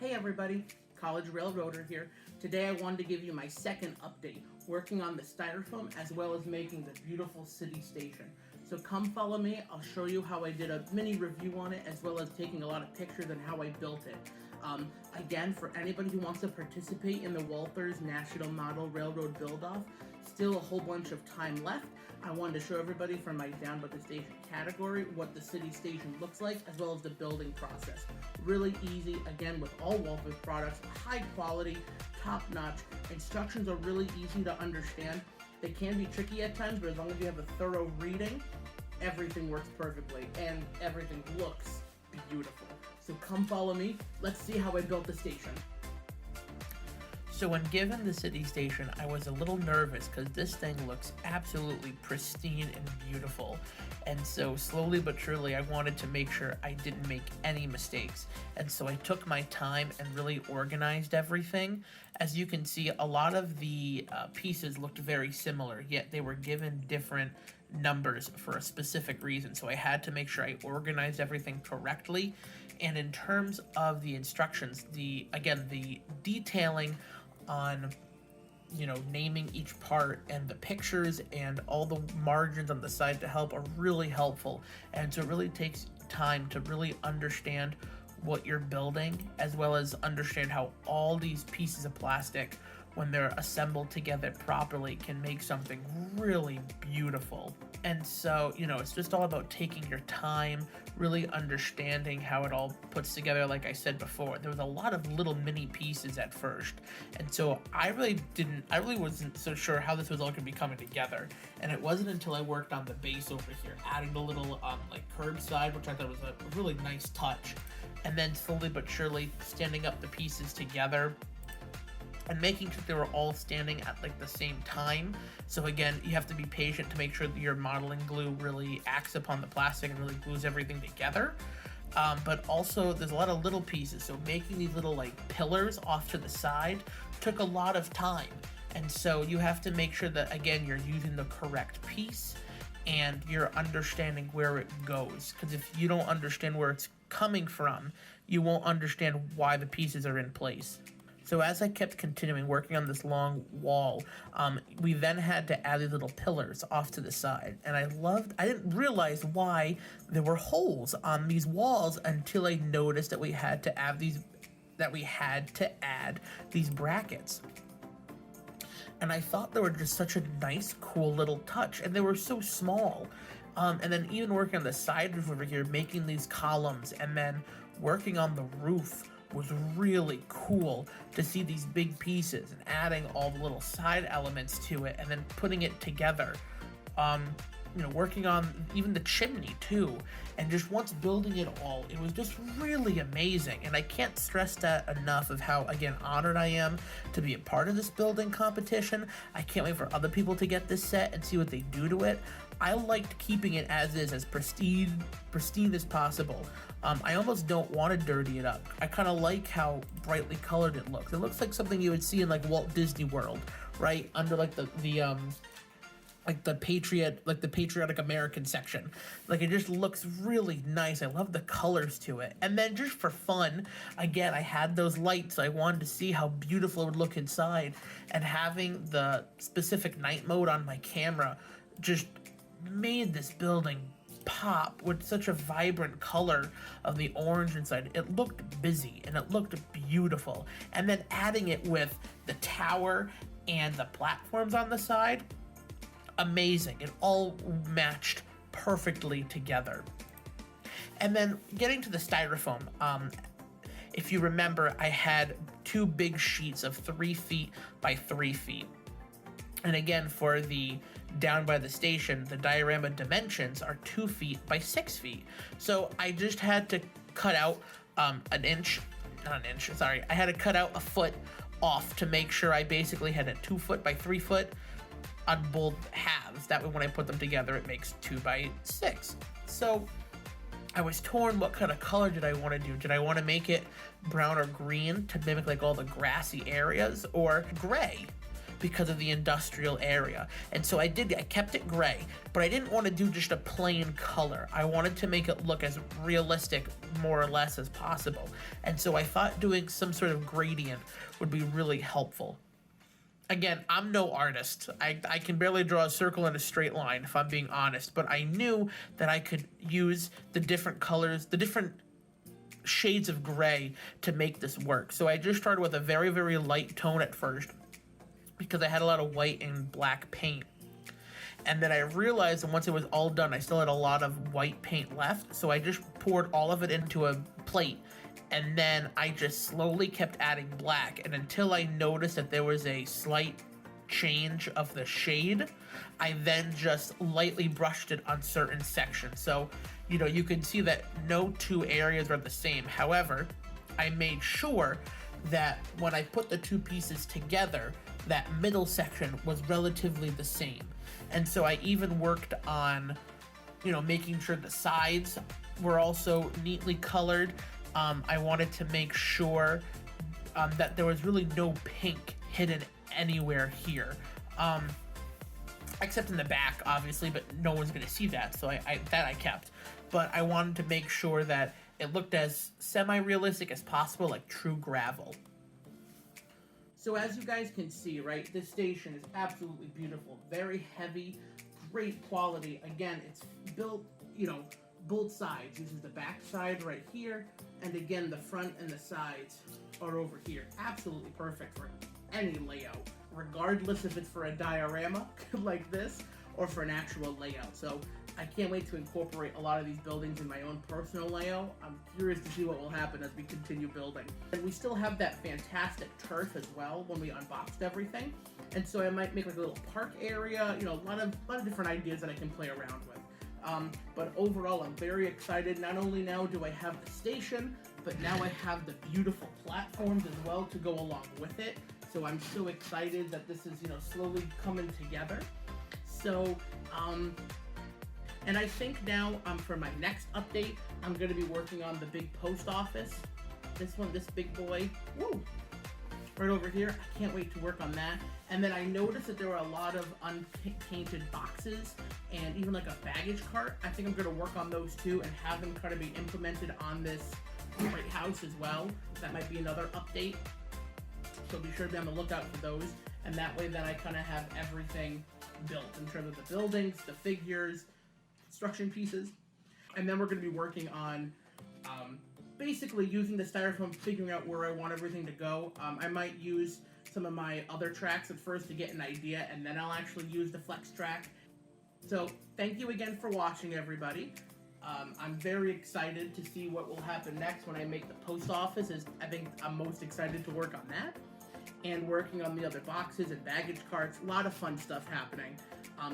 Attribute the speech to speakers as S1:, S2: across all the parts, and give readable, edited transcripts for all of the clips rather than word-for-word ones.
S1: Hey everybody, College Railroader here. Today I wanted to give you my second update, working on the Styrofoam as well as making the beautiful city station. So come follow me, I'll show you how I did a mini review on it as well as taking a lot of pictures and how I built it. Again, for anybody who wants to participate in the Walther's National Model Railroad Build-Off, still a whole bunch of time left. I wanted to show everybody from my Down by the Station category what the city station looks like as well as the building process. Really easy, again with all Walther products, high quality, top notch. Instructions are really easy to understand. They can be tricky at times, but as long as you have a thorough reading, everything works perfectly and everything looks beautiful. So come follow me, let's see how I built the station. So when given the city station, I was a little nervous because this thing looks absolutely pristine and beautiful. And so slowly but surely, I wanted to make sure I didn't make any mistakes. And so I took my time and really organized everything. As you can see, a lot of the pieces looked very similar, yet they were given different numbers for a specific reason. So I had to make sure I organized everything correctly. And in terms of the instructions, the detailing on, naming each part and the pictures and all the margins on the side to help are really helpful. And so it really takes time to really understand what you're building, as well as understand how all these pieces of plastic, when they're assembled together properly, can make something really beautiful. And so, it's just all about taking your time, really understanding how it all puts together. Like I said before, there was a lot of little mini pieces at first. And so I really wasn't so sure how this was all going to be coming together. And it wasn't until I worked on the base over here, adding the little curbside, which I thought was a really nice touch. And then slowly but surely standing up the pieces together and making sure they were all standing at the same time. So again, you have to be patient to make sure that your modeling glue really acts upon the plastic and really glues everything together. But also there's a lot of little pieces. So making these little pillars off to the side took a lot of time. And so you have to make sure that, again, you're using the correct piece and you're understanding where it goes. Because if you don't understand where it's coming from, you won't understand why the pieces are in place. So as I kept continuing working on this long wall, we then had to add these little pillars off to the side. And I didn't realize why there were holes on these walls until I noticed that we had to add these brackets. And I thought they were just such a nice, cool little touch, and they were so small. And then even working on the side roof over here, making these columns, and then working on the roof was really cool to see these big pieces and adding all the little side elements to it and then putting it together. Working on even the chimney too, and just once building it all, it was just really amazing. And I can't stress that enough of how, again, honored I am to be a part of this building competition. I can't wait for other people to get this set and see what they do to it. I liked keeping it as is, as pristine as possible. I almost don't want to dirty it up. I kind of like how brightly colored it looks. It looks like something you would see in Walt Disney World, right? Under the patriotic American section. It just looks really nice. I love the colors to it. And then just for fun, again, I had those lights. I wanted to see how beautiful it would look inside. And having the specific night mode on my camera just made this building pop with such a vibrant color of the orange inside. It looked busy and it looked beautiful. And then adding it with the tower and the platforms on the side, amazing. It all matched perfectly together. And then getting to the Styrofoam, if you remember, I had two big sheets of 3 feet by 3 feet. And again, for the Down by the Station, the diorama dimensions are 2 feet by 6 feet. So I just had to cut out I had to cut out a foot off to make sure I basically had a 2 foot by 3 foot on both halves. That way when I put them together, it makes 2 by 6. So I was torn, what kind of color did I want to do? Did I want to make it brown or green to mimic all the grassy areas, or gray?
S2: because of the industrial area. And so I kept it gray, but I didn't want to do just a plain color. I wanted to make it look as realistic, more or less, as possible. And so I thought doing some sort of gradient would be really helpful. Again, I'm no artist. I can barely draw a circle in a straight line, if I'm being honest, but I knew that I could use the different colors, the different shades of gray to make this work. So I just started with a very, very light tone at first because I had a lot of white and black paint. And then I realized that once it was all done, I still had a lot of white paint left, so I just poured all of it into a plate. And then I just slowly kept adding black, and until I noticed that there was a slight change of the shade, I then just lightly brushed it on certain sections. So, you know, you can see that no two areas are the same. However, I made sure that when I put the two pieces together, that middle section was relatively the same. And so I even worked on, you know, making sure the sides were also neatly colored. I wanted to make sure that there was really no pink hidden anywhere here, except in the back, obviously, but no one's gonna see that, so I kept. But I wanted to make sure that it looked as semi-realistic as possible, like true gravel.
S1: So as you guys can see, right, this station is absolutely beautiful, very heavy, great quality. Again, it's built, you know, both sides. This is the back side right here, and again, the front and the sides are over here. Absolutely perfect for any layout, regardless if it's for a diorama like this or for an actual layout. So I can't wait to incorporate a lot of these buildings in my own personal layout. I'm curious to see what will happen as we continue building. And we still have that fantastic turf as well when we unboxed everything. And so I might make like a little park area, you know, a lot of different ideas that I can play around with. But overall, I'm very excited. Not only now do I have the station, but now I have the beautiful platforms as well to go along with it. So I'm so excited that this is, you know, slowly coming together. So, and I think now for my next update, I'm going to be working on the big post office. This one, this big boy, woo, right over here. I can't wait to work on that. And then I noticed that there were a lot of unpainted boxes and even like a baggage cart. I think I'm going to work on those too and have them kind of be implemented on this great house as well. That might be another update. So be sure to be on the lookout for those. And that way then I kind of have everything built in terms of the buildings, the figures, construction pieces. And then we're going to be working on basically using the Styrofoam, figuring out where I want everything to go. I might use some of my other tracks at first to get an idea, and then I'll actually use the flex track. So thank you again for watching, everybody. I'm very excited to see what will happen next when I make the post office. I think I'm most excited to work on that and working on the other boxes and baggage carts. A lot of fun stuff happening.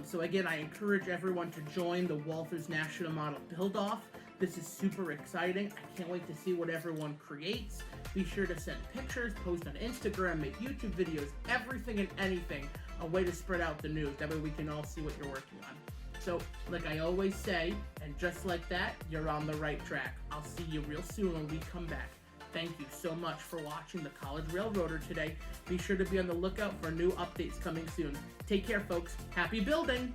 S1: So again, I encourage everyone to join the Walther's National Model Build-Off. This is super exciting. I can't wait to see what everyone creates. Be sure to send pictures, post on Instagram, make YouTube videos, everything and anything. A way to spread out the news. That way we can all see what you're working on. So, like I always say, and just like that, you're on the right track. I'll see you real soon when we come back. Thank you so much for watching the College Railroader today. Be sure to be on the lookout for new updates coming soon. Take care, folks. Happy building!